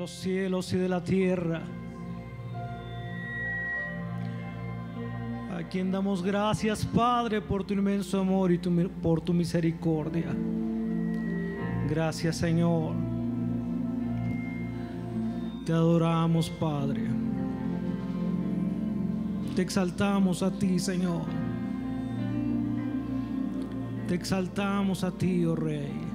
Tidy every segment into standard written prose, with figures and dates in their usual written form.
los cielos y de la tierra, a quien damos gracias, Padre, por tu inmenso amor y por tu misericordia. Gracias, Señor. Te adoramos, Padre. Te exaltamos a ti, Señor. Te exaltamos a ti, oh Rey.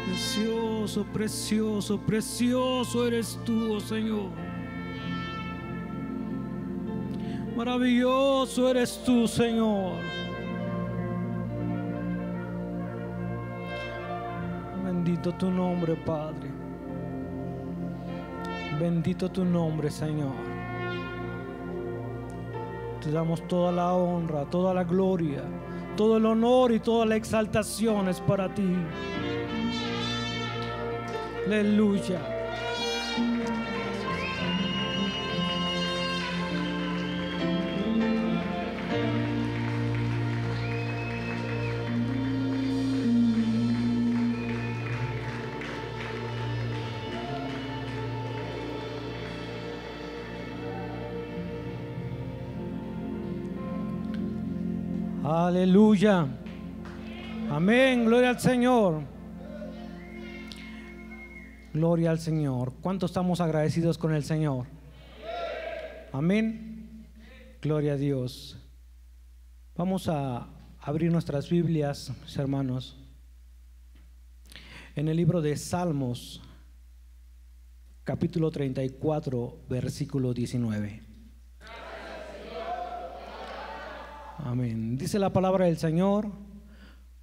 Precioso, precioso, precioso eres tú, oh Señor. Maravilloso eres tú, Señor. Bendito tu nombre, Padre. Bendito tu nombre, Señor. Te damos toda la honra, toda la gloria, todo el honor y toda la exaltación es para ti. Aleluya. Aleluya. Amén. Gloria al Señor. Gloria al Señor. ¿Cuánto estamos agradecidos con el Señor? Amén. Gloria a Dios. Vamos a abrir nuestras Biblias, mis hermanos, en el libro de Salmos, capítulo 34, versículo 19. Amén. Dice la palabra del Señor: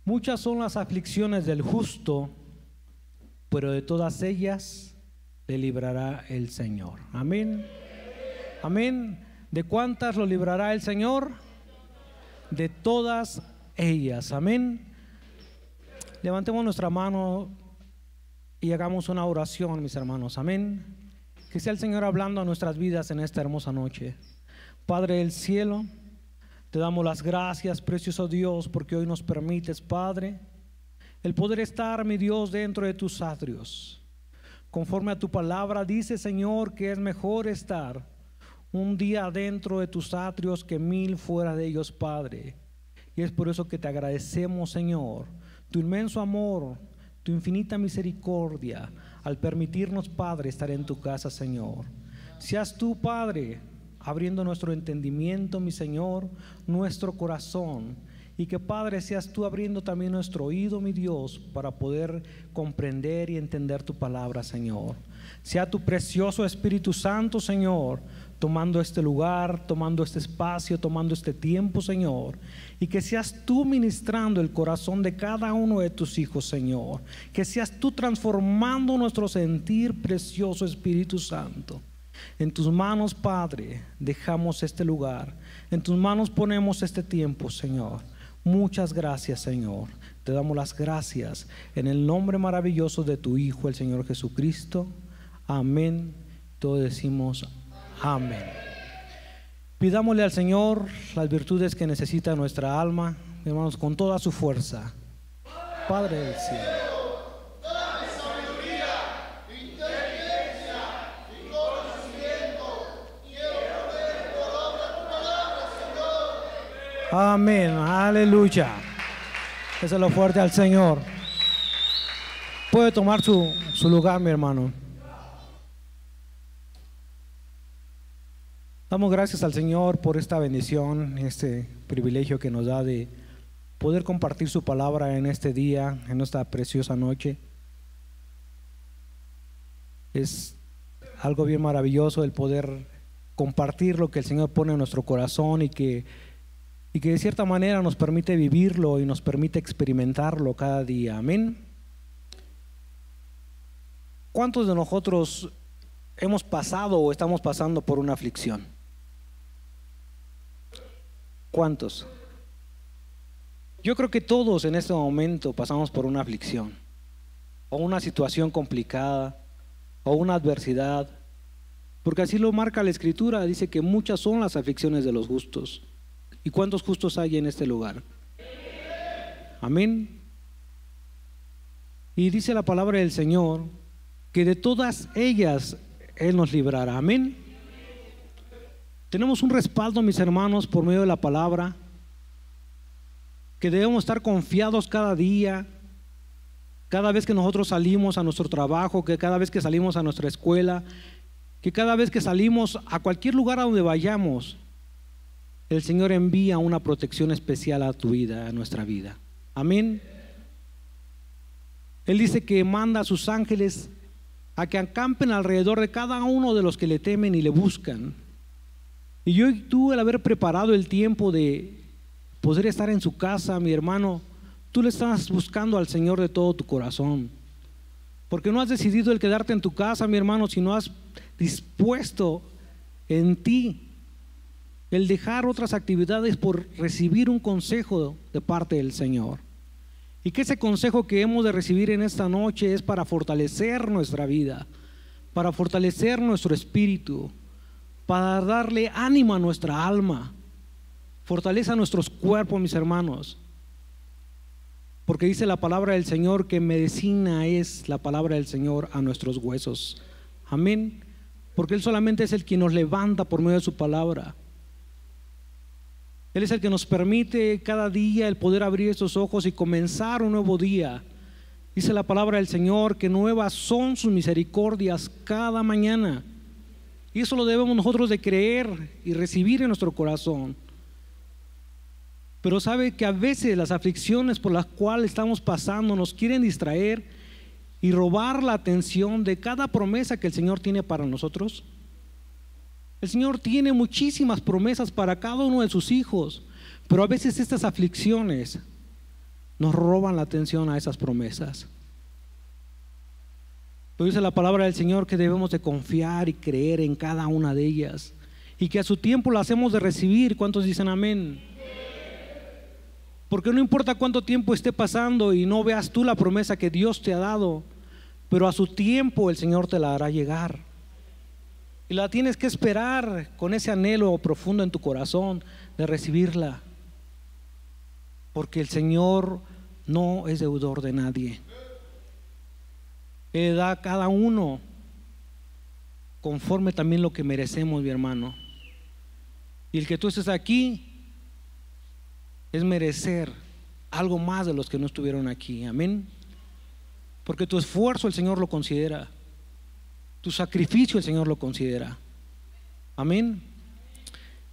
muchas son las aflicciones del justo, pero de todas ellas le librará el Señor. Amén. Amén. ¿De cuántas lo librará el Señor? De todas ellas. Amén. Levantemos nuestra mano y hagamos una oración, mis hermanos. Amén. Que sea el Señor hablando a nuestras vidas en esta hermosa noche. Padre del cielo, te damos las gracias, precioso Dios, porque hoy nos permites, Padre, el poder estar, mi Dios, dentro de tus atrios. Conforme a tu palabra dice, Señor, que es mejor estar un día dentro de tus atrios que 1000 fuera de ellos, Padre. Y es por eso que te agradecemos, Señor, tu inmenso amor, tu infinita misericordia, al permitirnos, Padre, estar en tu casa, Señor. Seas tú, Padre, abriendo nuestro entendimiento, mi Señor, nuestro corazón, y que, Padre, seas tú abriendo también nuestro oído, mi Dios, para poder comprender y entender tu palabra, Señor. Sea tu precioso Espíritu Santo, Señor, tomando este lugar, tomando este espacio, tomando este tiempo, Señor, y que seas tú ministrando el corazón de cada uno de tus hijos, Señor. Que seas tú transformando nuestro sentir, precioso Espíritu Santo. En tus manos, Padre, dejamos este lugar. En tus manos ponemos este tiempo, Señor. Muchas gracias, Señor. Te damos las gracias en el nombre maravilloso de tu Hijo, el Señor Jesucristo. Amén. Todos decimos amén. Pidámosle al Señor las virtudes que necesita nuestra alma, hermanos, con toda su fuerza. Padre del cielo, amén, aleluya. Déselo fuerte al Señor. Puede tomar su lugar, mi hermano. Damos gracias al Señor por esta bendición, este privilegio que nos da de poder compartir su palabra en este día, en esta preciosa noche. Es algo bien maravilloso el poder compartir lo que el Señor pone en nuestro corazón y que de cierta manera nos permite vivirlo y nos permite experimentarlo cada día. Amén. ¿Cuántos de nosotros hemos pasado o estamos pasando por una aflicción? ¿Cuántos? Yo creo que todos en este momento pasamos por una aflicción, o una situación complicada, o una adversidad, porque así lo marca la Escritura. Dice que muchas son las aflicciones de los justos. ¿Y cuántos justos hay en este lugar? Amén. Y dice la palabra del Señor que de todas ellas Él nos librará. Amén. Tenemos un respaldo, mis hermanos, por medio de la palabra, que debemos estar confiados cada día, cada vez que nosotros salimos a nuestro trabajo, que cada vez que salimos a nuestra escuela, que cada vez que salimos a cualquier lugar a donde vayamos, el Señor envía una protección especial a tu vida, a nuestra vida. Amén. Él dice que manda a sus ángeles a que acampen alrededor de cada uno de los que le temen y le buscan. Y yo y tú, al haber preparado el tiempo de poder estar en su casa, mi hermano, tú le estás buscando al Señor de todo tu corazón, porque no has decidido el quedarte en tu casa, mi hermano, sino has dispuesto en ti el dejar otras actividades por recibir un consejo de parte del Señor. Y que ese consejo que hemos de recibir en esta noche es para fortalecer nuestra vida, para fortalecer nuestro espíritu, para darle ánimo a nuestra alma, fortaleza a nuestros cuerpos, mis hermanos. Porque dice la palabra del Señor que medicina es la palabra del Señor a nuestros huesos. Amén. Porque Él solamente es el quien nos levanta por medio de su palabra. Él es el que nos permite cada día el poder abrir estos ojos y comenzar un nuevo día. Dice la palabra del Señor que nuevas son sus misericordias cada mañana. Y eso lo debemos nosotros de creer y recibir en nuestro corazón. Pero sabe que a veces las aflicciones por las cuales estamos pasando nos quieren distraer y robar la atención de cada promesa que el Señor tiene para nosotros. El Señor tiene muchísimas promesas para cada uno de sus hijos, pero a veces estas aflicciones nos roban la atención a esas promesas. Pero dice la palabra del Señor que debemos de confiar y creer en cada una de ellas, y que a su tiempo las hemos de recibir. ¿Cuántos dicen amén? Porque no importa cuánto tiempo esté pasando y no veas tú la promesa que Dios te ha dado, pero a su tiempo el Señor te la hará llegar. Y la tienes que esperar con ese anhelo profundo en tu corazón de recibirla. Porque el Señor no es deudor de nadie. Él da a cada uno conforme también lo que merecemos, mi hermano. Y el que tú estés aquí es merecer algo más de los que no estuvieron aquí. Amén. Porque tu esfuerzo el Señor lo considera. Tu sacrificio el Señor lo considera. Amén.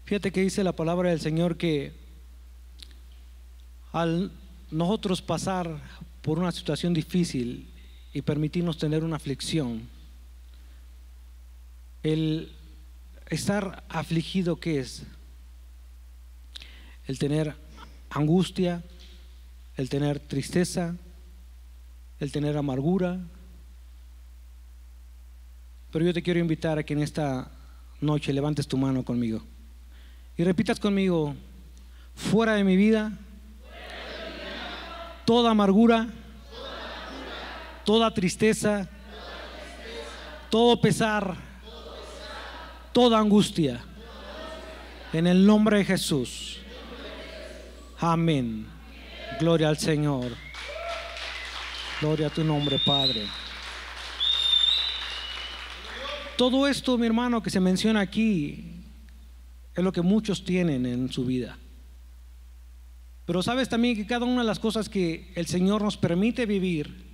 Fíjate que dice la palabra del Señor que al nosotros pasar por una situación difícil y permitirnos tener una aflicción, el estar afligido, ¿qué es? El tener angustia, el tener tristeza, el tener amargura. Pero yo te quiero invitar a que en esta noche levantes tu mano conmigo y repitas conmigo: fuera de mi vida, toda amargura, toda tristeza, todo pesar, toda angustia, en el nombre de Jesús. Amén. Gloria al Señor. Gloria a tu nombre, Padre. Todo esto, mi hermano, que se menciona aquí es lo que muchos tienen en su vida. Pero sabes también que cada una de las cosas que el Señor nos permite vivir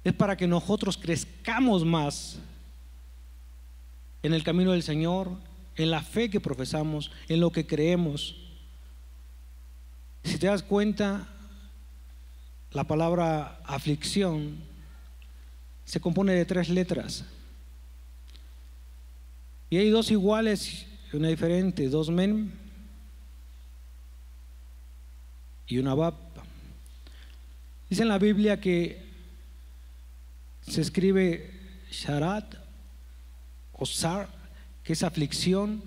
es para que nosotros crezcamos más en el camino del Señor, en la fe que profesamos, en lo que creemos. Si te das cuenta, la palabra aflicción se compone de 3 letras. Y hay 2 iguales y una diferente, 2 men y una bab. Dice en la Biblia que se escribe sharat o sar, que es aflicción,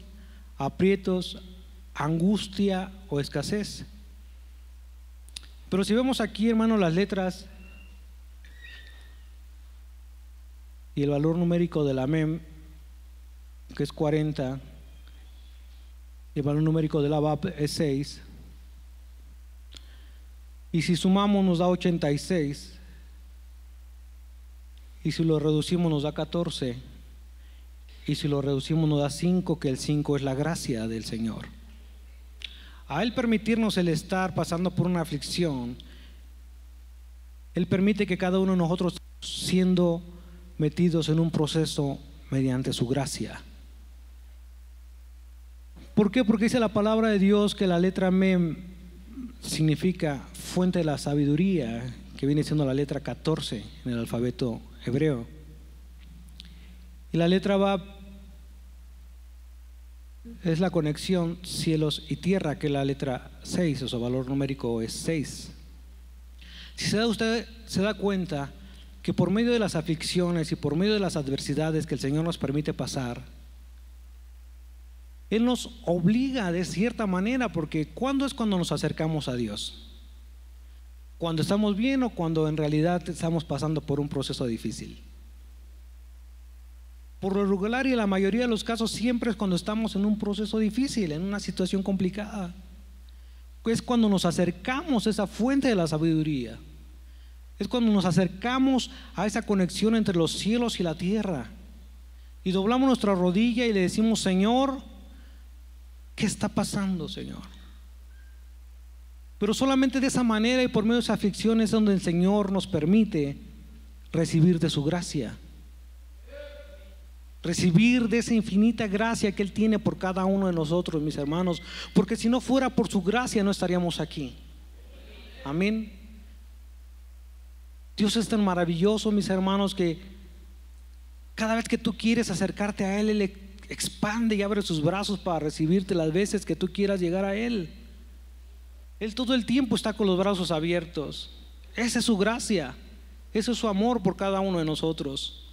aprietos, angustia o escasez. Pero si vemos aquí, hermano, las letras y el valor numérico de la mem, que es 40, y el valor numérico de la bab es 6, y si sumamos nos da 86. y si lo reducimos nos da 14, y si lo reducimos nos da 5, que el 5 es la gracia del Señor. A Él permitirnos el estar pasando por una aflicción, Él permite que cada uno de nosotros siendo metidos en un proceso mediante su gracia. ¿Por qué? Porque dice la palabra de Dios que la letra Mem significa fuente de la sabiduría, que viene siendo la letra 14 en el alfabeto hebreo. Y la letra Bab es la conexión cielos y tierra, que es la letra 6, o sea, valor numérico es 6. Si usted se da cuenta que por medio de las aflicciones y por medio de las adversidades que el Señor nos permite pasar, Él nos obliga de cierta manera, porque ¿cuándo es cuando nos acercamos a Dios? ¿Cuando estamos bien o cuando en realidad estamos pasando por un proceso difícil? Por lo regular y en la mayoría de los casos siempre es cuando estamos en un proceso difícil, en una situación complicada. Es cuando nos acercamos a esa fuente de la sabiduría. Es cuando nos acercamos a esa conexión entre los cielos y la tierra. Y doblamos nuestra rodilla y le decimos: Señor, ¿qué está pasando, Señor? Pero solamente de esa manera y por medio de esa aflicción es donde el Señor nos permite recibir de su gracia, recibir de esa infinita gracia que Él tiene por cada uno de nosotros, mis hermanos, porque si no fuera por su gracia no estaríamos aquí. Amén. Dios es tan maravilloso, mis hermanos, que cada vez que tú quieres acercarte a Él, Él expande y abre sus brazos para recibirte las veces que tú quieras llegar a Él. Él todo el tiempo está con los brazos abiertos. Esa es su gracia, ese es su amor por cada uno de nosotros.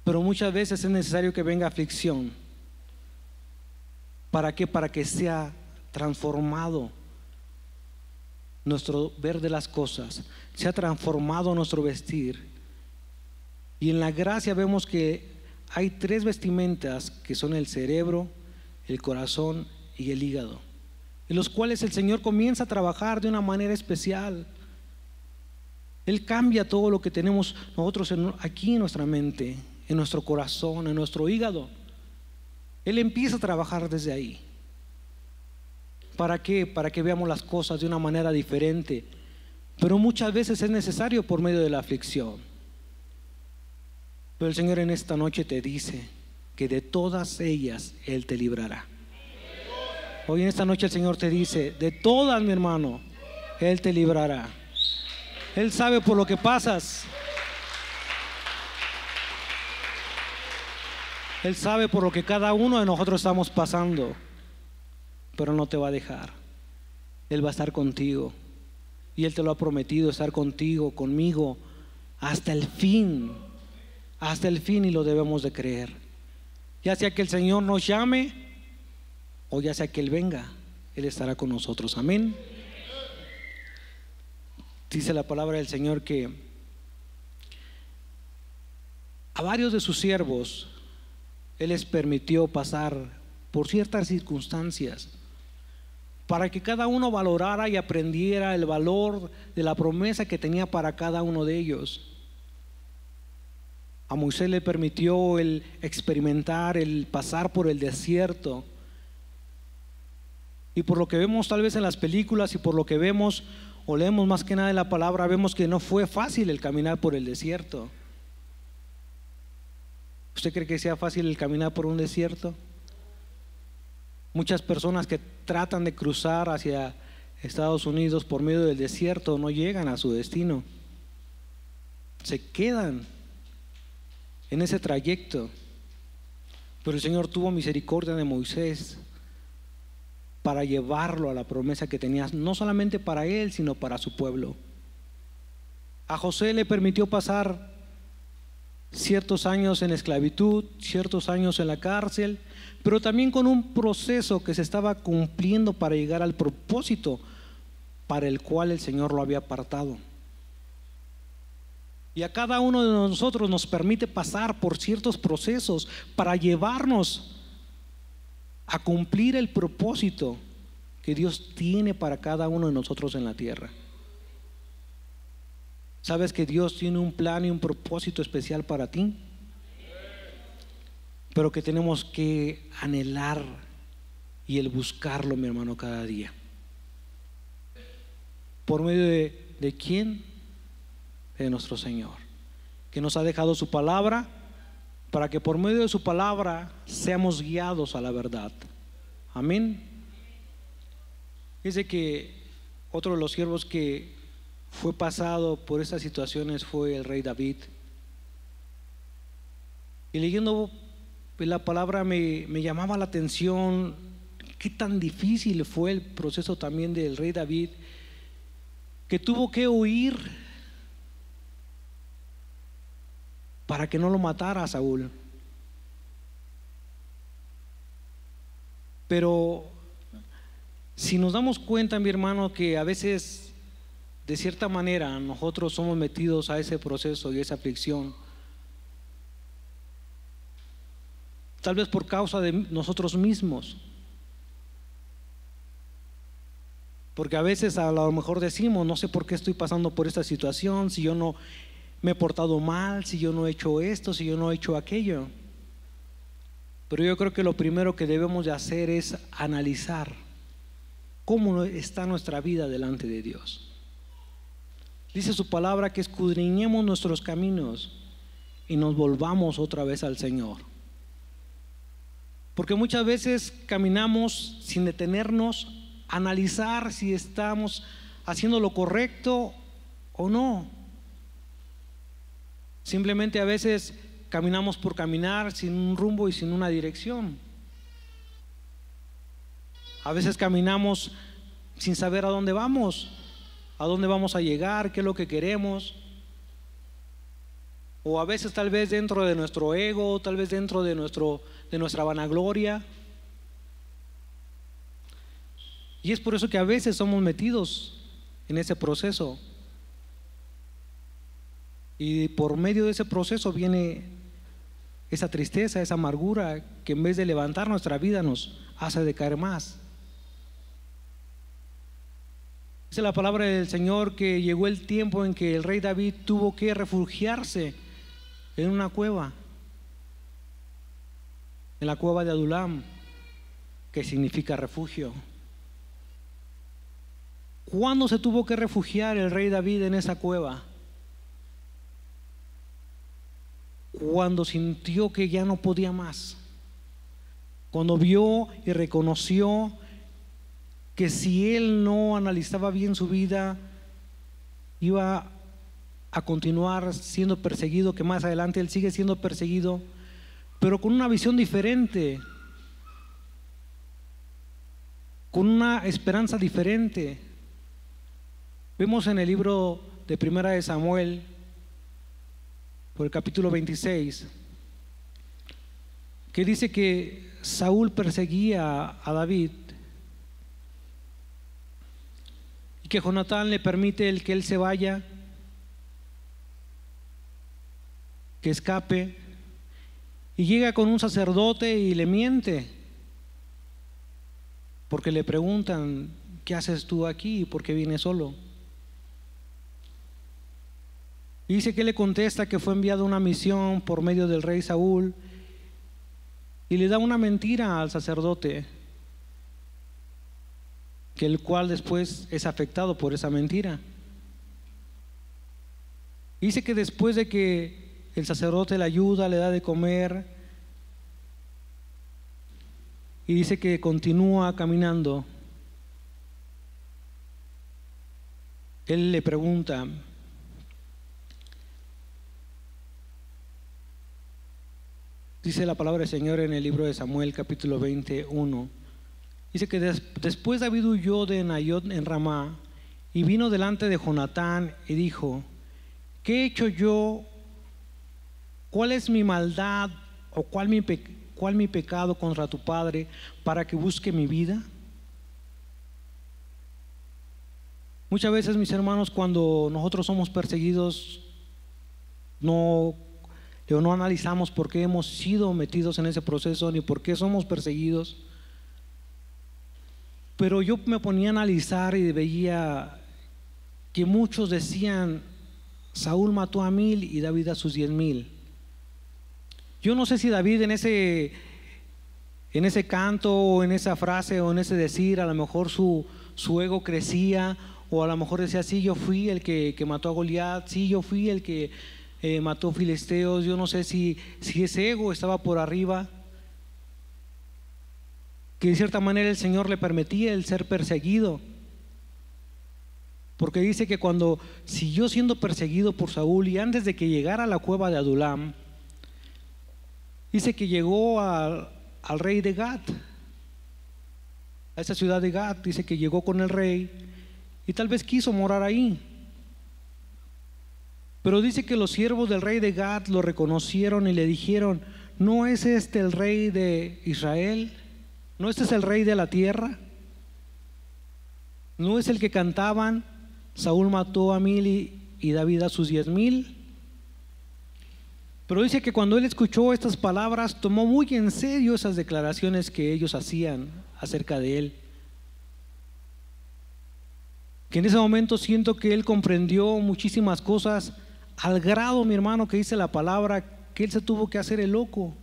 Pero muchas veces es necesario que venga aflicción. ¿Para qué? Para que sea transformado nuestro ver de las cosas, sea transformado nuestro vestir. Y en la gracia vemos que hay 3 vestimentas, que son el cerebro, el corazón y el hígado, en los cuales el Señor comienza a trabajar de una manera especial. Él cambia todo lo que tenemos nosotros aquí en nuestra mente, en nuestro corazón, en nuestro hígado. Él empieza a trabajar desde ahí. ¿Para qué? Para que veamos las cosas de una manera diferente. Pero muchas veces es necesario por medio de la aflicción. Pero el Señor en esta noche te dice que de todas ellas Él te librará. Hoy en esta noche el Señor te dice: de todas, mi hermano, Él te librará. Él sabe por lo que pasas. Él sabe por lo que cada uno de nosotros estamos pasando, pero no te va a dejar. Él va a estar contigo, y Él te lo ha prometido, estar contigo, conmigo, hasta el fin, y lo debemos de creer. Ya sea que el Señor nos llame o ya sea que Él venga, Él estará con nosotros. Amén. Dice la palabra del Señor que a varios de sus siervos Él les permitió pasar por ciertas circunstancias para que cada uno valorara y aprendiera el valor de la promesa que tenía para cada uno de ellos. A Moisés le permitió el experimentar, el pasar por el desierto. Y por lo que vemos tal vez en las películas y por lo que vemos o leemos más que nada en la palabra, vemos que no fue fácil el caminar por el desierto. ¿Usted cree que sea fácil el caminar por un desierto? Muchas personas que tratan de cruzar hacia Estados Unidos por medio del desierto no llegan a su destino. Se quedan en ese trayecto. Pero el Señor tuvo misericordia de Moisés para llevarlo a la promesa que tenía, no solamente para él, sino para su pueblo. A José le permitió pasar ciertos años en esclavitud, ciertos años en la cárcel, pero también con un proceso que se estaba cumpliendo para llegar al propósito para el cual el Señor lo había apartado. Y a cada uno de nosotros nos permite pasar por ciertos procesos para llevarnos a cumplir el propósito que Dios tiene para cada uno de nosotros en la tierra. ¿Sabes que Dios tiene un plan y un propósito especial para ti? Pero que tenemos que anhelar y el buscarlo, mi hermano, cada día. ¿Por medio de quién? De nuestro Señor, que nos ha dejado su palabra para que por medio de su palabra seamos guiados a la verdad. Amén. Dice que otro de los siervos que fue pasado por estas situaciones fue el rey David. Y leyendo la palabra me llamaba la atención qué tan difícil fue el proceso también del rey David, que tuvo que huir para que no lo matara a Saúl. Pero si nos damos cuenta, mi hermano, que a veces de cierta manera nosotros somos metidos a ese proceso y esa aflicción, tal vez por causa de nosotros mismos, porque a veces a lo mejor decimos: no sé por qué estoy pasando por esta situación, si yo no me he portado mal, si yo no he hecho esto, si yo no he hecho aquello. Pero yo creo que lo primero que debemos de hacer es analizar cómo está nuestra vida delante de Dios. Dice su palabra que escudriñemos nuestros caminos y nos volvamos otra vez al Señor. Porque muchas veces caminamos sin detenernos a analizar si estamos haciendo lo correcto o no. Simplemente a veces caminamos por caminar sin un rumbo y sin una dirección. A veces caminamos sin saber a dónde vamos a llegar, qué es lo que queremos. O a veces tal vez dentro de nuestro ego, tal vez dentro de nuestra vanagloria. Y es por eso que a veces somos metidos en ese proceso. Y por medio de ese proceso viene esa tristeza, esa amargura que en vez de levantar nuestra vida nos hace decaer más. Dice la palabra del Señor que llegó el tiempo en que el rey David tuvo que refugiarse en una cueva, en la cueva de Adulam, que significa refugio. ¿Cuándo se tuvo que refugiar el rey David en esa cueva? Cuando sintió que ya no podía más, cuando vio y reconoció que si él no analizaba bien su vida, iba a continuar siendo perseguido, que más adelante él sigue siendo perseguido, pero con una visión diferente, con una esperanza diferente. Vemos en el libro de Primera de Samuel, por el capítulo 26, que dice que Saúl perseguía a David y que Jonatán le permite que él se vaya, que escape, y llega con un sacerdote y le miente, porque le preguntan: ¿qué haces tú aquí y por qué vienes solo? Y dice que le contesta que fue enviado a una misión por medio del rey Saúl, y le da una mentira al sacerdote, que el cual después es afectado por esa mentira. Dice que después de que el sacerdote le ayuda, le da de comer, y dice que continúa caminando, él le pregunta: dice la palabra del Señor en el libro de Samuel capítulo 21, dice que después David huyó de Nayot en Ramá y vino delante de Jonatán y dijo: ¿qué he hecho yo? ¿Cuál es mi maldad o cuál mi pecado contra tu padre para que busque mi vida? Muchas veces, mis hermanos, cuando nosotros somos perseguidos, no analizamos por qué hemos sido metidos en ese proceso ni por qué somos perseguidos. Pero yo me ponía a analizar y veía que muchos decían Saúl mató a 1000 y David a sus 10,000. Yo no sé si David en ese canto o en esa frase o en ese decir, a lo mejor su ego crecía, o a lo mejor decía, sí, yo fui el que mató a Goliat, sí, yo fui el que mató filisteos. Yo no sé si ese ego estaba por arriba, que de cierta manera el Señor le permitía el ser perseguido, porque dice que cuando siguió siendo perseguido por Saúl y antes de que llegara a la cueva de Adulam, dice que llegó al rey de Gat, a esa ciudad de Gat. Dice que llegó con el rey y tal vez quiso morar ahí, pero dice que los siervos del rey de Gat lo reconocieron y le dijeron, ¿no es este el rey de Israel? ¿No este es el rey de la tierra? ¿No es el que cantaban, Saúl mató a 1000 y David a sus 10,000? Pero dice que cuando él escuchó estas palabras, tomó muy en serio esas declaraciones que ellos hacían acerca de él. Que en ese momento siento que él comprendió muchísimas cosas, al grado, mi hermano, que dice la palabra, que él se tuvo que hacer el loco.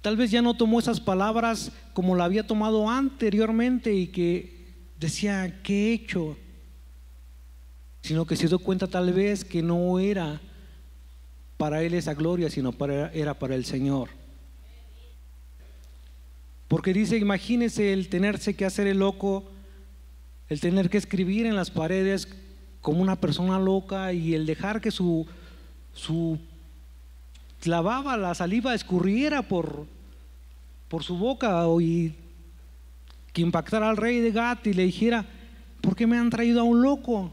Tal vez ya no tomó esas palabras como la había tomado anteriormente y que decía, ¿qué he hecho? Sino que se dio cuenta tal vez que no era para él esa gloria, sino era para el Señor. Porque dice, imagínese el tenerse que hacer el loco, el tener que escribir en las paredes como una persona loca, y el dejar que su baba, la saliva escurriera por su boca, y que impactara al rey de Gat y le dijera, ¿por qué me han traído a un loco?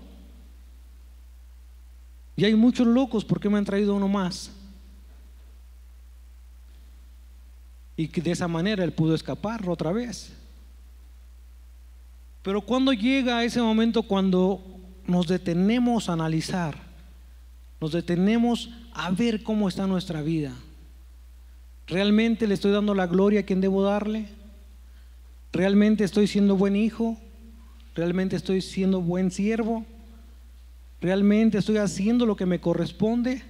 Y hay muchos locos, ¿por qué me han traído uno más? Y que de esa manera él pudo escapar otra vez. Pero cuando llega ese momento, cuando nos detenemos a analizar, nos detenemos a ver cómo está nuestra vida, ¿realmente le estoy dando la gloria a quien debo darle? ¿Realmente estoy siendo buen hijo? ¿Realmente estoy siendo buen siervo? ¿Realmente estoy haciendo lo que me corresponde?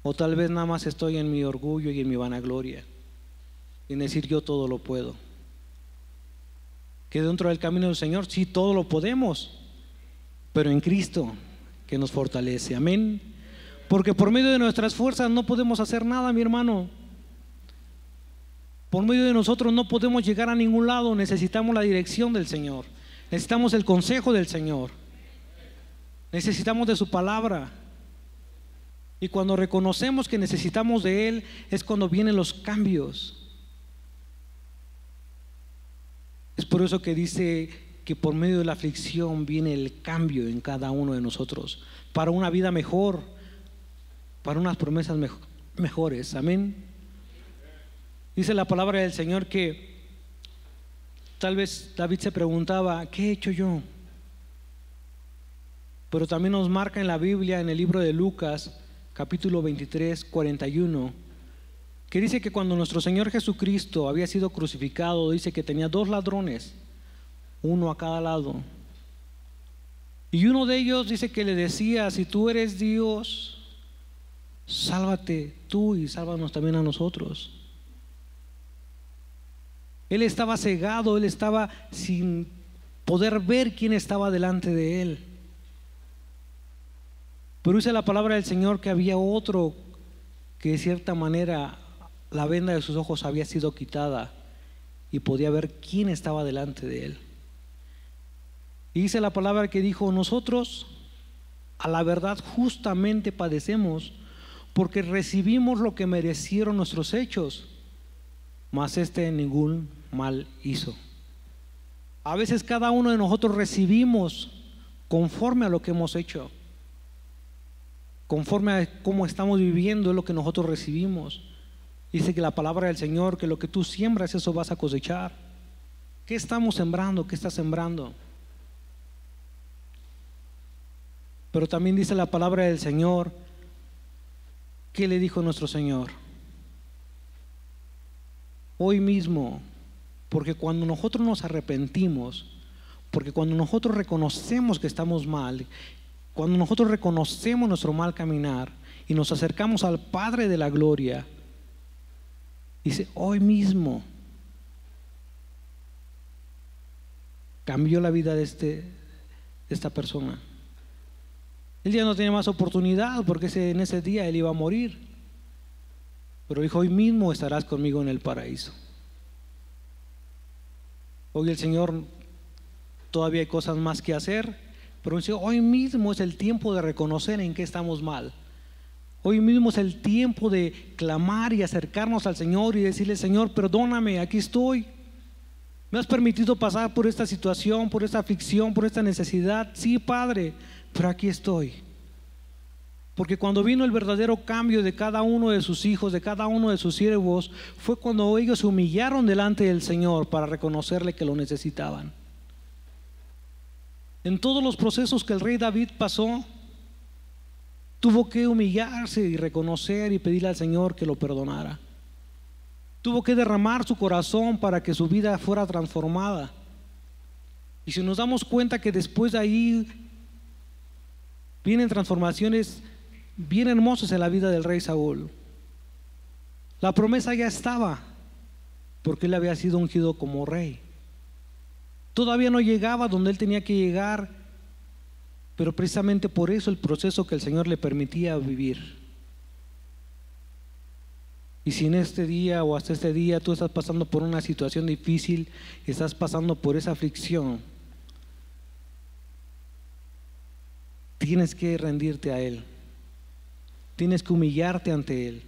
O tal vez nada más estoy en mi orgullo y en mi vanagloria, en decir yo todo lo puedo. Que dentro del camino del Señor sí todo lo podemos, pero en Cristo que nos fortalece. Amén. Porque por medio de nuestras fuerzas no podemos hacer nada, mi hermano. Por medio de nosotros no podemos llegar a ningún lado. Necesitamos la dirección del Señor, necesitamos el consejo del Señor, necesitamos de su palabra. Y cuando reconocemos que necesitamos de Él, es cuando vienen los cambios. Es por eso que dice que por medio de la aflicción viene el cambio en cada uno de nosotros, para una vida mejor, para unas promesas mejores. Amén. Dice la palabra del Señor que tal vez David se preguntaba, ¿qué he hecho yo? Pero también nos marca en la Biblia, en el libro de Lucas, capítulo 23, 41, que dice que cuando nuestro Señor Jesucristo había sido crucificado, dice que tenía 2 ladrones, uno a cada lado. Y uno de ellos dice que le decía, si tú eres Dios, sálvate tú y sálvanos también a nosotros. Él estaba cegado, él estaba sin poder ver quién estaba delante de él. Pero dice la palabra del Señor que había otro que de cierta manera la venda de sus ojos había sido quitada y podía ver quién estaba delante de él. Y dice la palabra que dijo, nosotros a la verdad justamente padecemos porque recibimos lo que merecieron nuestros hechos, mas ningún mal hizo. A veces cada uno de nosotros recibimos conforme a lo que hemos hecho, conforme a cómo estamos viviendo, es lo que nosotros recibimos. Dice que la palabra del Señor, que lo que tú siembras, eso vas a cosechar. ¿Qué estamos sembrando? ¿Qué estás sembrando? Pero también dice la palabra del Señor, ¿qué le dijo nuestro Señor? Hoy mismo, porque cuando nosotros nos arrepentimos, Porque cuando nosotros reconocemos que estamos mal, cuando nosotros reconocemos nuestro mal caminar y nos acercamos al Padre de la gloria, dice, hoy mismo cambió la vida de esta persona. Él ya no tenía más oportunidad porque en ese día él iba a morir. Pero dijo, hoy mismo estarás conmigo en el paraíso. Hoy el Señor todavía hay cosas más que hacer, pero dice, hoy mismo es el tiempo de reconocer en qué estamos mal. Hoy mismo es el tiempo de clamar y acercarnos al Señor y decirle, Señor, perdóname, aquí estoy. Me has permitido pasar por esta situación, por esta aflicción, por esta necesidad. Sí, Padre, pero aquí estoy. Porque cuando vino el verdadero cambio de cada uno de sus hijos, de cada uno de sus siervos, fue cuando ellos se humillaron delante del Señor para reconocerle que lo necesitaban. En todos los procesos que el rey David pasó, tuvo que humillarse y reconocer y pedirle al Señor que lo perdonara. Tuvo que derramar su corazón para que su vida fuera transformada. Y si nos damos cuenta que después de ahí vienen transformaciones bien hermosas en la vida del rey Saúl. La promesa ya estaba, porque él había sido ungido como rey. Todavía no llegaba donde él tenía que llegar, pero precisamente por eso el proceso que el Señor le permitía vivir. Y si en este día o hasta este día tú estás pasando por una situación difícil, estás pasando por esa aflicción, tienes que rendirte a Él. Tienes que humillarte ante Él.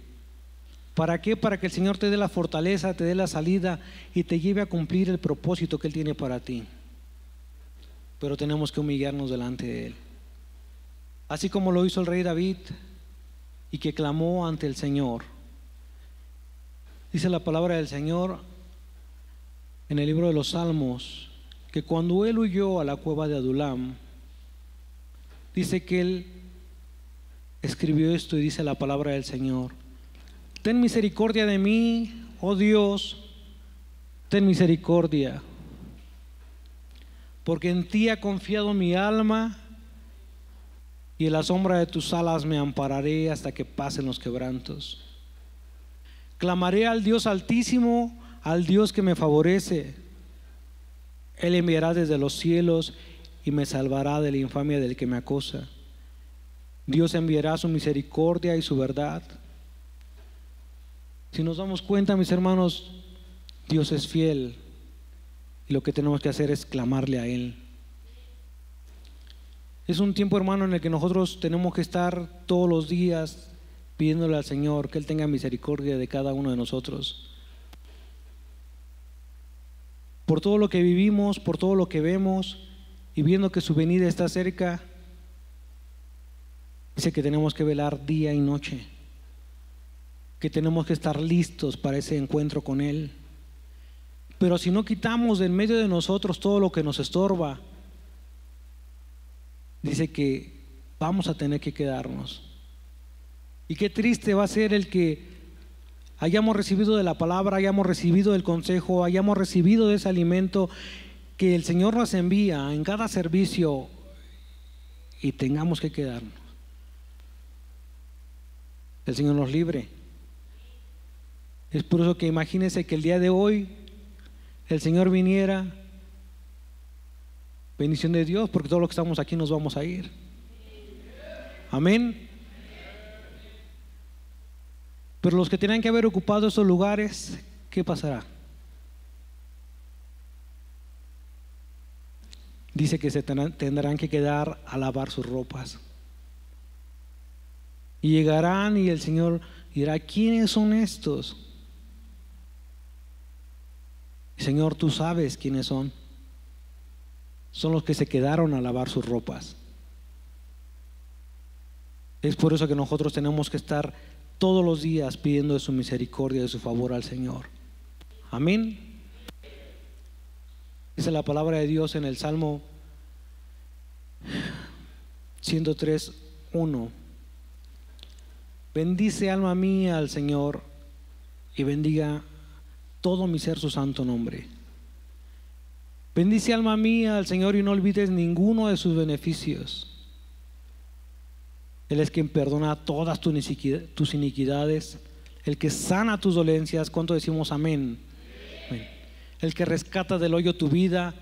¿Para qué? Para que el Señor te dé la fortaleza, te dé la salida y te lleve a cumplir el propósito que Él tiene para ti. Pero tenemos que humillarnos delante de Él. Así como lo hizo el rey David y que clamó ante el Señor. Dice la palabra del Señor en el libro de los Salmos que cuando él huyó a la cueva de Adulam, dice que él escribió esto y dice la palabra del Señor: ten misericordia de mí, oh Dios, ten misericordia, porque en ti ha confiado mi alma y en la sombra de tus alas me ampararé hasta que pasen los quebrantos. Clamaré al Dios Altísimo, al Dios que me favorece. Él enviará desde los cielos y me salvará de la infamia del que me acosa. Dios enviará su misericordia y su verdad. Si nos damos cuenta, mis hermanos, Dios es fiel y lo que tenemos que hacer es clamarle a Él. Es un tiempo, hermano, en el que nosotros tenemos que estar todos los días pidiéndole al Señor que Él tenga misericordia de cada uno de nosotros. Por todo lo que vivimos, por todo lo que vemos y viendo que su venida está cerca, dice que tenemos que velar día y noche, que tenemos que estar listos para ese encuentro con Él. Pero si no quitamos de en medio de nosotros todo lo que nos estorba, dice que vamos a tener que quedarnos. Y qué triste va a ser el que hayamos recibido de la palabra, hayamos recibido del consejo, hayamos recibido de ese alimento que el Señor nos envía en cada servicio y tengamos que quedarnos. El Señor nos libre. Es por eso que imagínense que el día de hoy el Señor viniera, bendición de Dios, porque todos los que estamos aquí nos vamos a ir. Amén. Pero los que tenían que haber ocupado esos lugares, ¿qué pasará? Dice que se tendrán que quedar a lavar sus ropas. Y llegarán y el Señor dirá: ¿quiénes son estos? Señor, tú sabes quiénes son. Son los que se quedaron a lavar sus ropas. Es por eso que nosotros tenemos que estar todos los días pidiendo de su misericordia, de su favor al Señor. Amén. Dice la palabra de Dios en el Salmo 103:1: bendice alma mía al Señor y bendiga todo mi ser su santo nombre. Bendice alma mía al Señor y no olvides ninguno de sus beneficios. Él es quien perdona todas tus iniquidades, el que sana tus dolencias. ¿Cuánto decimos amén? Amén. El que rescata del hoyo tu vida,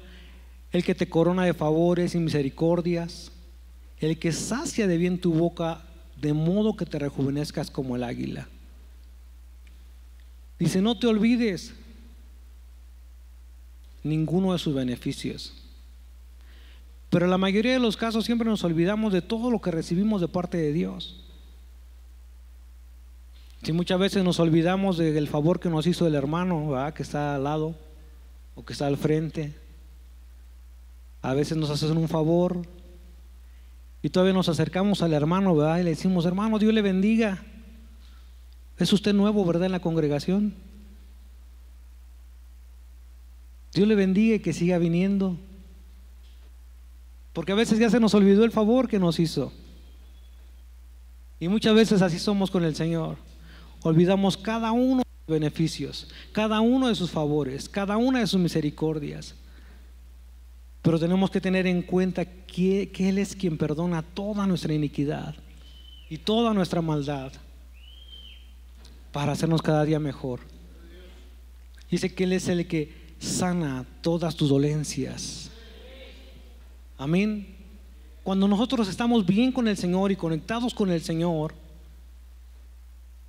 el que te corona de favores y misericordias, el que sacia de bien tu boca, de modo que te rejuvenezcas como el águila. Dice, no te olvides ninguno de sus beneficios. Pero en la mayoría de los casos siempre nos olvidamos de todo lo que recibimos de parte de Dios. Si muchas veces nos olvidamos del favor que nos hizo el hermano, ¿verdad?, que está al lado o que está al frente. A veces nos hacen un favor y todavía nos acercamos al hermano, ¿verdad?, y le decimos, hermano, Dios le bendiga. ¿Es usted nuevo, verdad, en la congregación? Dios le bendiga y que siga viniendo. Porque a veces ya se nos olvidó el favor que nos hizo. Y muchas veces así somos con el Señor. Olvidamos cada uno de sus beneficios, cada uno de sus favores, cada una de sus misericordias. Pero tenemos que tener en cuenta que Él es quien perdona toda nuestra iniquidad y toda nuestra maldad para hacernos cada día mejor. Dice que Él es el que sana todas tus dolencias. Amén. Cuando nosotros estamos bien con el Señor y conectados con el Señor,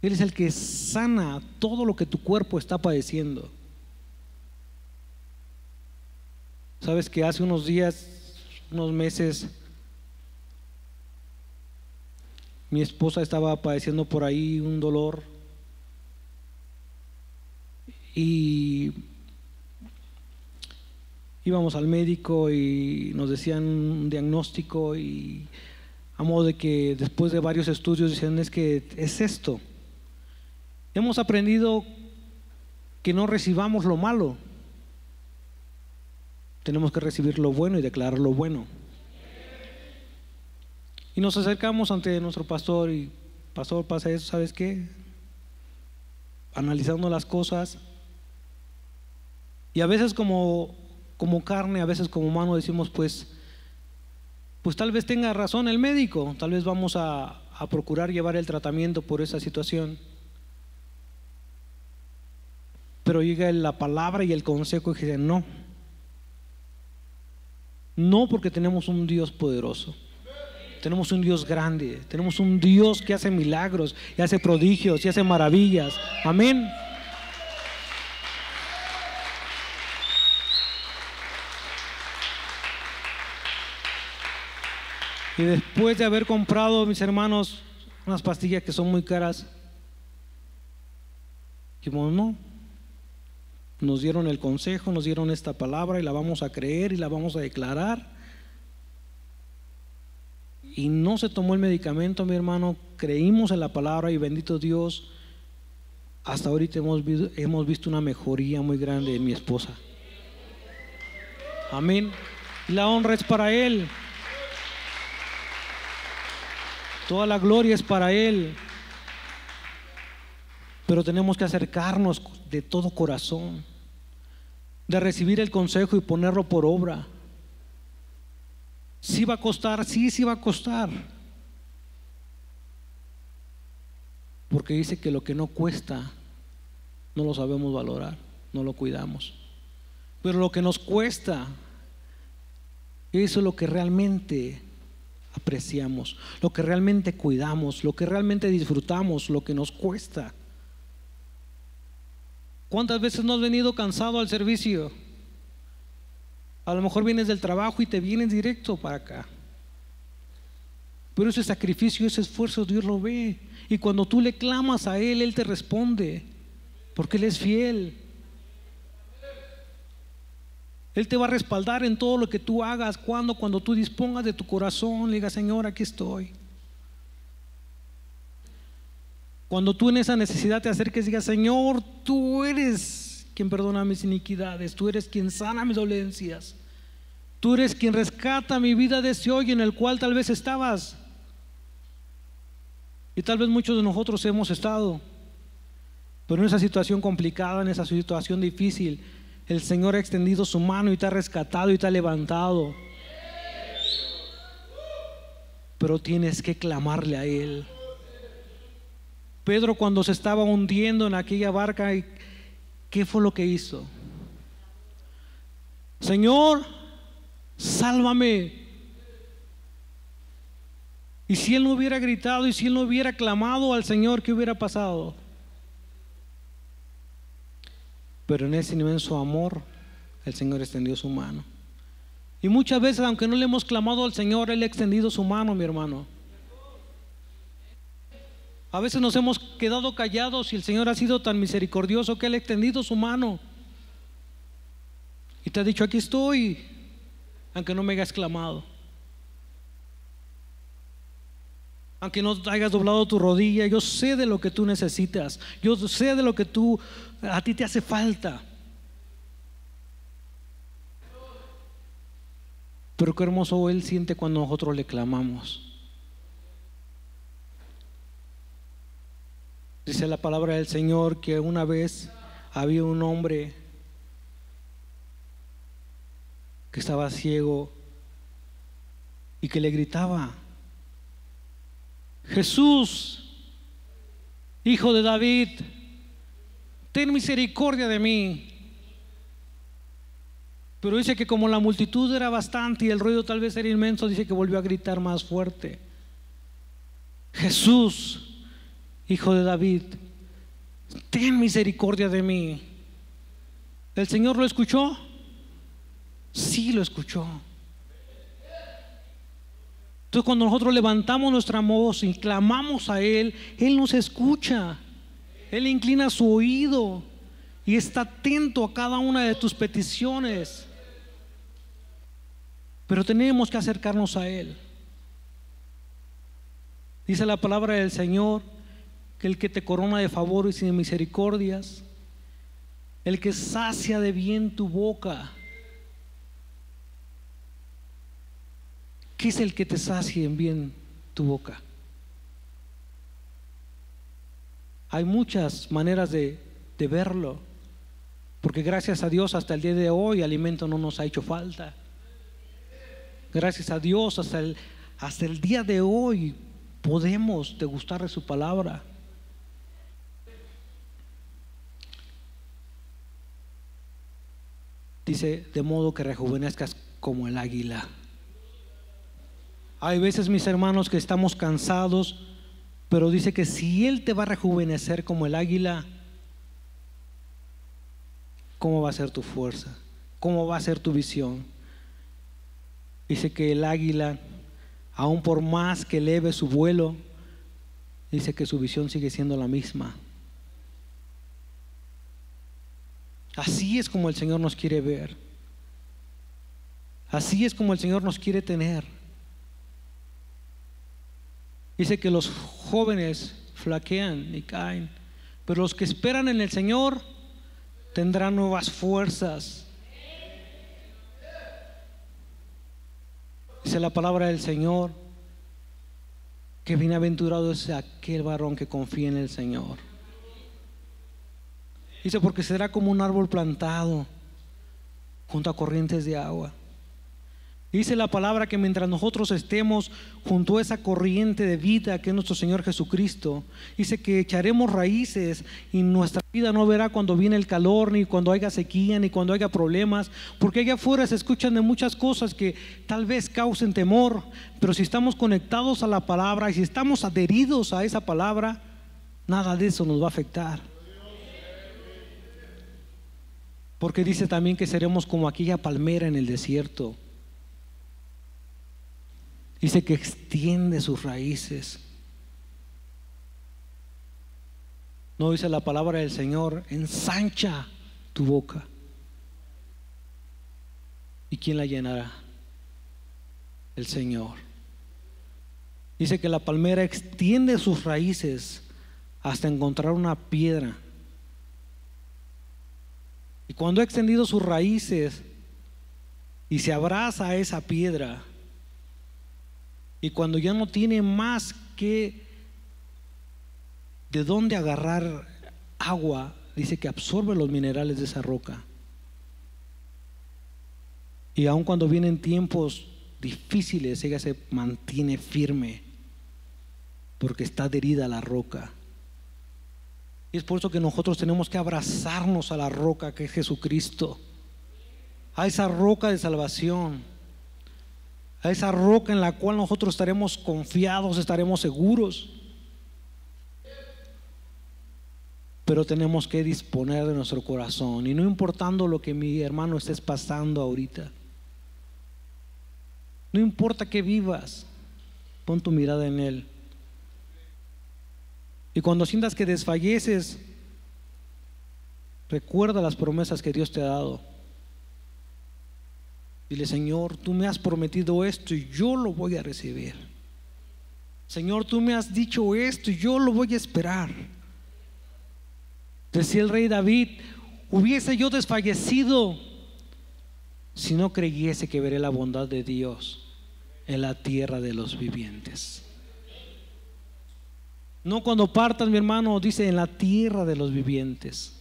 Él es el que sana todo lo que tu cuerpo está padeciendo. Sabes que hace unos días, unos meses, mi esposa estaba padeciendo por ahí un dolor y íbamos al médico y nos decían un diagnóstico, y a modo de que después de varios estudios decían, es que es esto. Hemos aprendido que no recibamos lo malo, tenemos que recibir lo bueno y declarar lo bueno. Y nos acercamos ante nuestro pastor y, pastor, pasa eso, ¿sabes qué? Analizando las cosas, y a veces como carne, a veces como humano decimos, pues tal vez tenga razón el médico, tal vez vamos a procurar llevar el tratamiento por esa situación. Pero llega la palabra y el consejo y dice, no, porque tenemos un Dios poderoso, tenemos un Dios grande, tenemos un Dios que hace milagros y hace prodigios y hace maravillas. Amén. Y después de haber comprado, mis hermanos, unas pastillas que son muy caras, dijimos, no, nos dieron el consejo, nos dieron esta palabra y la vamos a creer y la vamos a declarar. Y no se tomó el medicamento, mi hermano, creímos en la palabra y bendito Dios, hasta ahorita hemos visto una mejoría muy grande de mi esposa. Amén. Y la honra es para Él. Toda la gloria es para Él. Pero tenemos que acercarnos de todo corazón, de recibir el consejo y ponerlo por obra. Sí va a costar, sí va a costar. Porque dice que lo que no cuesta no lo sabemos valorar, no lo cuidamos. Pero lo que nos cuesta, eso es lo que realmente apreciamos, lo que realmente cuidamos, lo que realmente disfrutamos, lo que nos cuesta. ¿Cuántas veces no has venido cansado al servicio? A lo mejor vienes del trabajo y te vienes directo para acá. Pero ese sacrificio, ese esfuerzo, Dios lo ve. Y cuando tú le clamas a Él, Él te responde, porque Él es fiel. Él te va a respaldar en todo lo que tú hagas. Cuando tú dispongas de tu corazón, le digas, Señor, aquí estoy. Cuando tú en esa necesidad te acerques y digas, Señor, tú eres quien perdona mis iniquidades, tú eres quien sana mis dolencias, tú eres quien rescata mi vida de ese hoyo en el cual tal vez estabas, y tal vez muchos de nosotros hemos estado, pero en esa situación complicada, en esa situación difícil, El Señor ha extendido su mano y te ha rescatado y te ha levantado. Pero tienes que clamarle a Él. Pedro, cuando se estaba hundiendo en aquella barca, ¿qué fue lo que hizo? Señor, sálvame. Y si él no hubiera gritado y si él no hubiera clamado al Señor, ¿qué hubiera pasado? Pero en ese inmenso amor, el Señor extendió su mano. Y muchas veces, aunque no le hemos clamado al Señor, Él ha extendido su mano, mi hermano. A veces nos hemos quedado callados y el Señor ha sido tan misericordioso que Él ha extendido su mano y te ha dicho: aquí estoy, aunque no me hayas clamado, aunque no hayas doblado tu rodilla. Yo sé de lo que tú necesitas, yo sé de lo que a ti te hace falta. Pero qué hermoso Él siente cuando nosotros le clamamos. Dice la palabra del Señor que una vez había un hombre que estaba ciego y que le gritaba: Jesús, Hijo de David, ten misericordia de mí. Pero dice que como la multitud era bastante y el ruido tal vez era inmenso, dice que volvió a gritar más fuerte: Jesús, Hijo de David, ten misericordia de mí. ¿El Señor lo escuchó? Sí, lo escuchó. Entonces, cuando nosotros levantamos nuestra voz y clamamos a Él, Él nos escucha. Él inclina su oído y está atento a cada una de tus peticiones. Pero tenemos que acercarnos a Él. Dice la palabra del Señor que el que te corona de favores y de misericordias, el que sacia de bien tu boca. ¿Qué es el que te sacie en bien tu boca? Hay muchas maneras de verlo, porque gracias a Dios hasta el día de hoy alimento no nos ha hecho falta. Gracias a Dios hasta el día de hoy podemos degustar de su palabra. Dice: de modo que rejuvenezcas como el águila. Hay veces, mis hermanos, que estamos cansados, pero dice que si Él te va a rejuvenecer como el águila, ¿cómo va a ser tu fuerza? ¿Cómo va a ser tu visión? Dice que el águila, aún por más que eleve su vuelo, dice que su visión sigue siendo la misma. Así es como el Señor nos quiere ver. Así es como el Señor nos quiere tener. Dice que los jóvenes flaquean y caen, pero los que esperan en el Señor tendrán nuevas fuerzas. Dice la palabra del Señor que bienaventurado es aquel varón que confía en el Señor. Dice: porque será como un árbol plantado junto a corrientes de agua. Dice la palabra que mientras nosotros estemos junto a esa corriente de vida que es nuestro Señor Jesucristo, dice que echaremos raíces y nuestra vida no verá cuando viene el calor, ni cuando haya sequía, ni cuando haya problemas, porque allá afuera se escuchan de muchas cosas que tal vez causen temor, pero si estamos conectados a la palabra y si estamos adheridos a esa palabra, nada de eso nos va a afectar. Porque dice también que seremos como aquella palmera en el desierto. Dice que extiende sus raíces. No dice la palabra del Señor: ensancha tu boca. ¿Y quién la llenará? El Señor. Dice que la palmera extiende sus raíces hasta encontrar una piedra. Y cuando ha extendido sus raíces y se abraza a esa piedra, y cuando ya no tiene más que de dónde agarrar agua, dice que absorbe los minerales de esa roca. Y aun cuando vienen tiempos difíciles, ella se mantiene firme porque está adherida a la roca. Y es por eso que nosotros tenemos que abrazarnos a la roca que es Jesucristo, a esa roca de salvación, a esa roca en la cual nosotros estaremos confiados, estaremos seguros. Pero tenemos que disponer de nuestro corazón, y no importando lo que mi hermano estés pasando ahorita, no importa que vivas, pon tu mirada en Él. Y cuando sientas que desfalleces, recuerda las promesas que Dios te ha dado. Dile: Señor, tú me has prometido esto y yo lo voy a recibir. Señor, tú me has dicho esto y yo lo voy a esperar. Decía el rey David: hubiese yo desfallecido si no creyese que veré la bondad de Dios en la tierra de los vivientes. No cuando partas, mi hermano, dice en la tierra de los vivientes.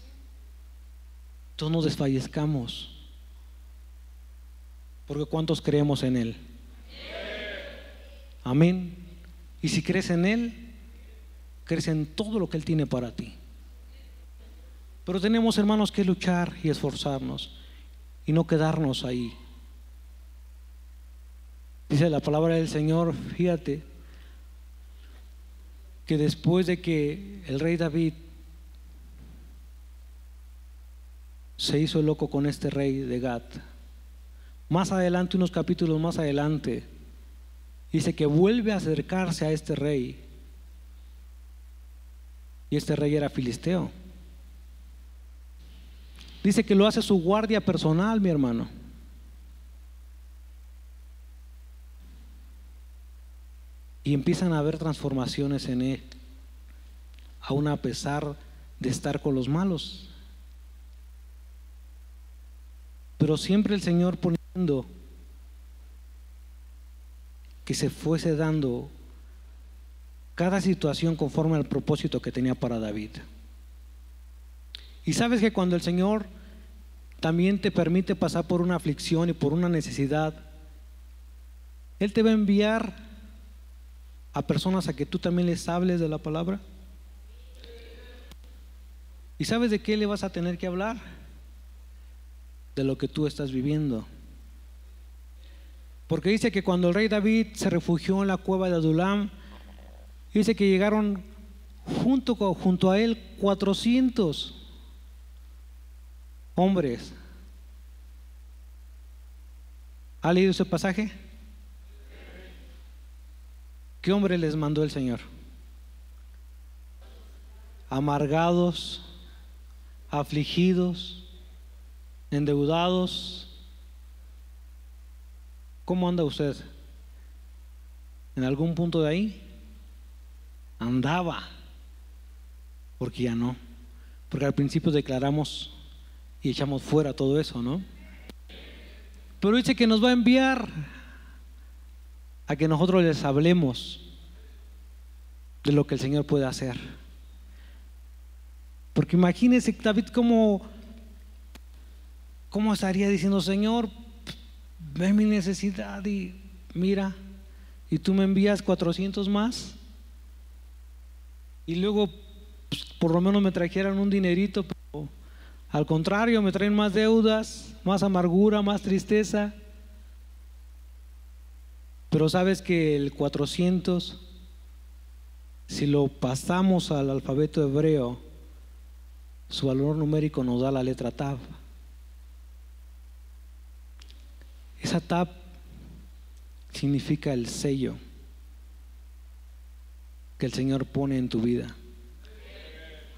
Entonces no desfallezcamos, porque ¿cuántos creemos en Él? Amén. Y si crees en Él, crees en todo lo que Él tiene para ti. Pero tenemos, hermanos, que luchar y esforzarnos y no quedarnos ahí. Dice la palabra del Señor, fíjate, que después de que el rey David se hizo loco con este rey de Gat, más adelante, unos capítulos más adelante, dice que vuelve a acercarse a este rey, y este rey era filisteo. Dice que lo hace su guardia personal, mi hermano. Y empiezan a haber transformaciones en él, aún a pesar de estar con los malos. Pero siempre el Señor poniendo que se fuese dando cada situación conforme al propósito que tenía para David. Y sabes que cuando el Señor también te permite pasar por una aflicción y por una necesidad, Él te va a enviar a personas a que tú también les hables de la palabra. ¿Y sabes de qué le vas a tener que hablar? De lo que tú estás viviendo. Porque dice que cuando el rey David se refugió en la cueva de Adulam, dice que llegaron junto a él 400 hombres. ¿Ha leído ese pasaje? ¿Qué hombre les mandó el Señor? Amargados, afligidos, endeudados. ¿Cómo anda usted? ¿En algún punto de ahí? Andaba, porque ya no. Porque al principio declaramos y echamos fuera todo eso, ¿no? Pero dice que nos va a enviar a que nosotros les hablemos de lo que el Señor puede hacer. Porque imagínense David cómo estaría diciendo: Señor, ve mi necesidad y mira, y tú me envías 400 más, y luego pues, por lo menos me trajeran un dinerito, pero al contrario me traen más deudas, más amargura, más tristeza. Pero sabes que el 400, si lo pasamos al alfabeto hebreo, su valor numérico nos da la letra Tav. Esa Tav significa el sello que el Señor pone en tu vida.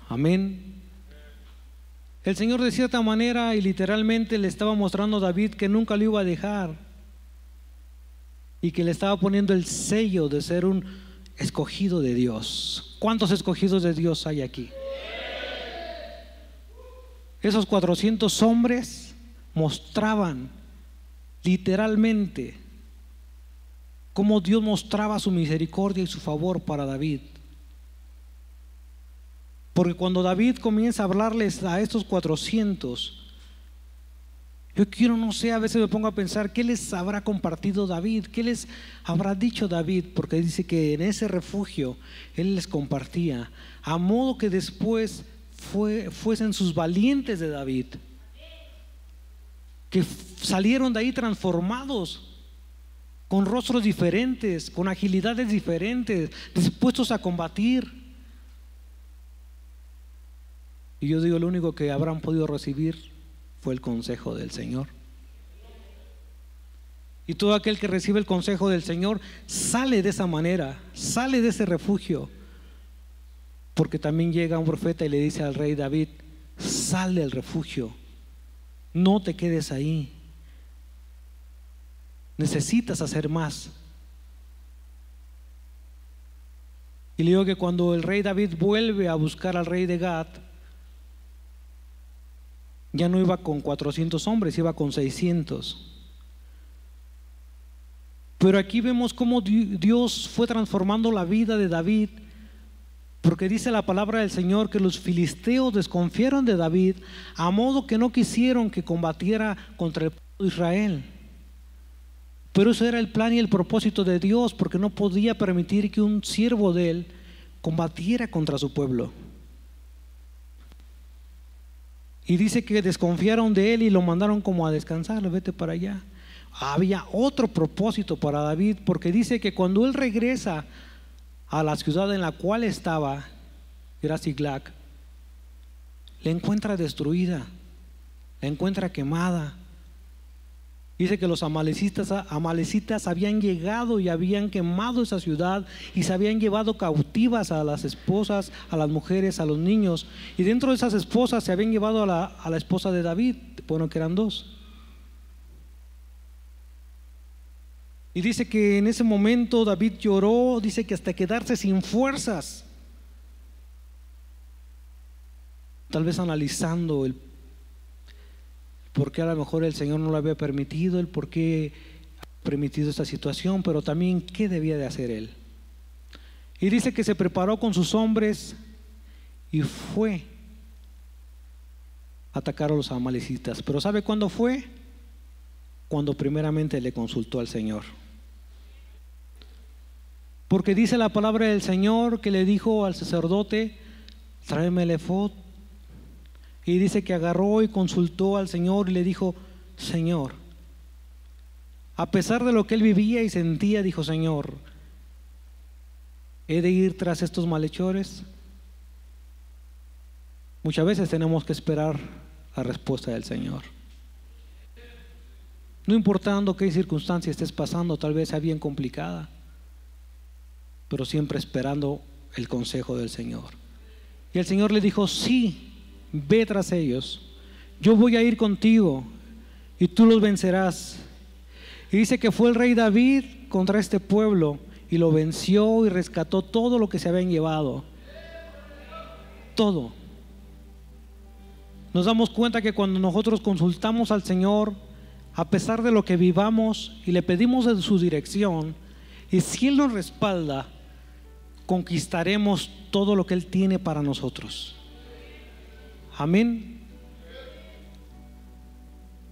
Amén. El Señor de cierta manera y literalmente le estaba mostrando a David que nunca lo iba a dejar, y que le estaba poniendo el sello de ser un escogido de Dios. ¿Cuántos escogidos de Dios hay aquí? Esos 400 hombres mostraban literalmente cómo Dios mostraba su misericordia y su favor para David. Porque cuando David comienza a hablarles a estos 400, Yo quiero, no sé, a veces me pongo a pensar qué les habrá compartido David, qué les habrá dicho David, porque dice que en ese refugio él les compartía, a modo que después fuesen sus valientes de David, que salieron de ahí transformados, con rostros diferentes, con agilidades diferentes, dispuestos a combatir. Y yo digo, lo único que habrán podido recibir fue el consejo del Señor. Y todo aquel que recibe el consejo del Señor sale de esa manera, sale de ese refugio. Porque también llega un profeta y le dice al rey David: sal del refugio, no te quedes ahí, necesitas hacer más. Y le digo que cuando el rey David vuelve a buscar al rey de Gat, ya no iba con 400 hombres, iba con 600. Pero aquí vemos cómo Dios fue transformando la vida de David, porque dice la palabra del Señor que los filisteos desconfiaron de David, a modo que no quisieron que combatiera contra el pueblo de Israel. Pero eso era el plan y el propósito de Dios, porque no podía permitir que un siervo de él combatiera contra su pueblo. Y dice que desconfiaron de él y lo mandaron como a descansar, vete para allá. Había otro propósito para David, porque dice que cuando él regresa a la ciudad en la cual estaba, era Siglag, la encuentra destruida, la encuentra quemada. Dice que los amalecitas habían llegado y habían quemado esa ciudad y se habían llevado cautivas a las esposas, a las mujeres, a los niños. Y dentro de esas esposas se habían llevado a la esposa de David, bueno, que eran dos. Y dice que en ese momento David lloró, dice que hasta quedarse sin fuerzas, tal vez analizando el por qué a lo mejor el Señor no lo había permitido, el por qué ha permitido esta situación, pero también qué debía de hacer él. Y dice que se preparó con sus hombres y fue a atacar a los amalecitas. Pero ¿sabe cuándo fue? Cuando primeramente le consultó al Señor. Porque dice la palabra del Señor que le dijo al sacerdote: tráeme el efod. Y dice que agarró y consultó al Señor y le dijo: Señor, a pesar de lo que él vivía y sentía, dijo: Señor, ¿he de ir tras estos malhechores? Muchas veces tenemos que esperar la respuesta del Señor. No importando qué circunstancia estés pasando, tal vez sea bien complicada, pero siempre esperando el consejo del Señor. Y el Señor le dijo: sí, ve tras ellos, yo voy a ir contigo y tú los vencerás. Y dice que fue el rey David contra este pueblo y lo venció y rescató todo lo que se habían llevado, todo. Nos damos cuenta que cuando nosotros consultamos al Señor, a pesar de lo que vivamos, y le pedimos de su dirección, y si Él nos respalda, conquistaremos todo lo que Él tiene para nosotros. Amén.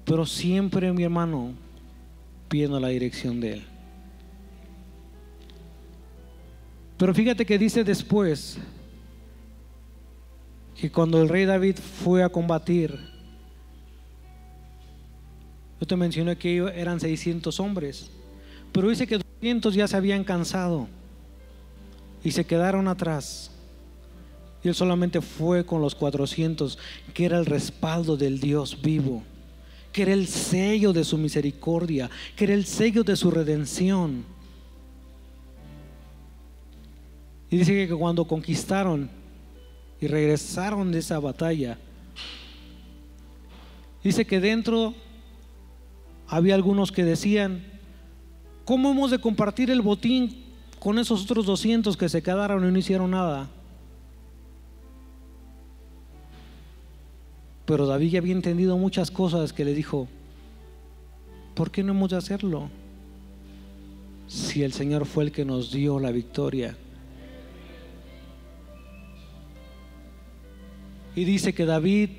Pero siempre, mi hermano, pidiendo la dirección de Él. Pero fíjate que dice después que cuando el rey David fue a combatir, yo te mencioné que eran 600 hombres, pero dice que 200 ya se habían cansado y se quedaron atrás. Y él solamente fue con los 400, que era el respaldo del Dios vivo, que era el sello de su misericordia, que era el sello de su redención. Y dice que cuando conquistaron y regresaron de esa batalla, dice que dentro había algunos que decían: ¿cómo hemos de compartir el botín con esos otros 200 que se quedaron y no hicieron nada? Pero David ya había entendido muchas cosas, que le dijo: ¿por qué no hemos de hacerlo? Si el Señor fue el que nos dio la victoria. Y dice que David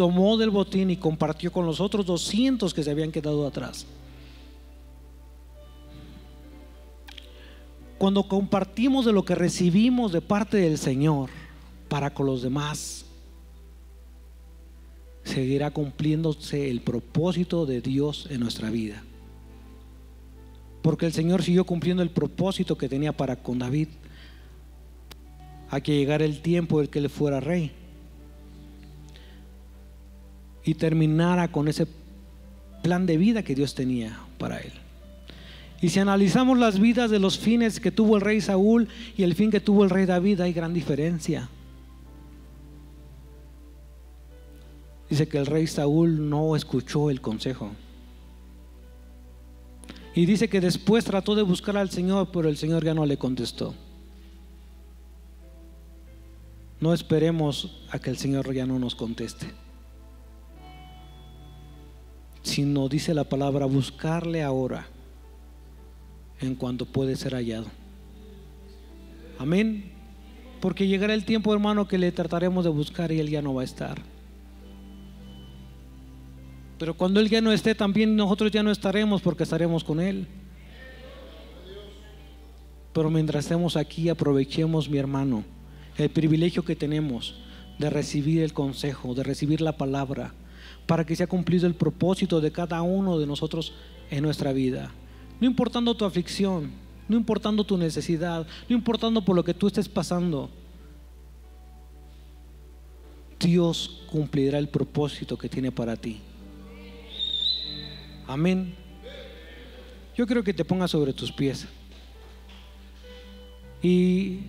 tomó del botín y compartió con los otros 200 que se habían quedado atrás. Cuando compartimos de lo que recibimos de parte del Señor para con los demás, seguirá cumpliéndose el propósito de Dios en nuestra vida. Porque el Señor siguió cumpliendo el propósito que tenía para con David, a que llegara el tiempo en que él fuera rey y terminara con ese plan de vida que Dios tenía para él. Y si analizamos las vidas de los fines que tuvo el rey Saúl y el fin que tuvo el rey David, hay gran diferencia. Dice que el rey Saúl no escuchó el consejo. Y dice que después trató de buscar al Señor, pero el Señor ya no le contestó. No esperemos a que el Señor ya no nos conteste, sino dice la palabra, buscarle ahora en cuanto puede ser hallado. Amén. Porque llegará el tiempo, hermano, que le trataremos de buscar y Él ya no va a estar. Pero cuando Él ya no esté, también nosotros ya no estaremos, porque estaremos con Él. Pero mientras estemos aquí, aprovechemos, mi hermano, el privilegio que tenemos de recibir el consejo, de recibir la palabra, para que sea cumplido el propósito de cada uno de nosotros en nuestra vida. No importando tu aflicción, no importando tu necesidad, no importando por lo que tú estés pasando, Dios cumplirá el propósito que tiene para ti. Amén. Yo quiero que te pongas sobre tus pies. Y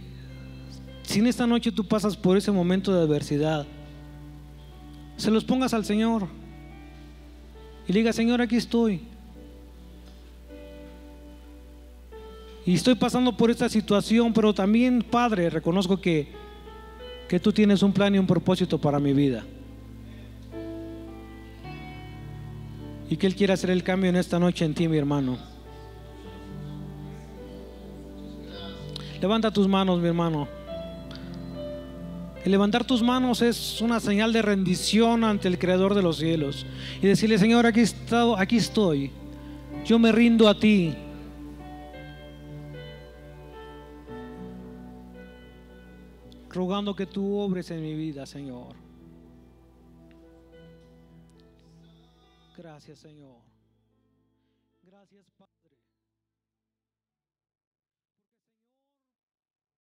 si en esta noche tú pasas por ese momento de adversidad, se los pongas al Señor y le digas: Señor, aquí estoy. Y estoy pasando por esta situación, pero también, Padre, reconozco que tú tienes un plan y un propósito para mi vida. Y que Él quiere hacer el cambio en esta noche en ti, mi hermano. Levanta tus manos, mi hermano. El levantar tus manos es una señal de rendición ante el Creador de los cielos. Y decirle: Señor, aquí estoy. Yo me rindo a ti. Rogando que tú obres en mi vida, Señor. Gracias, Señor. Gracias, Padre.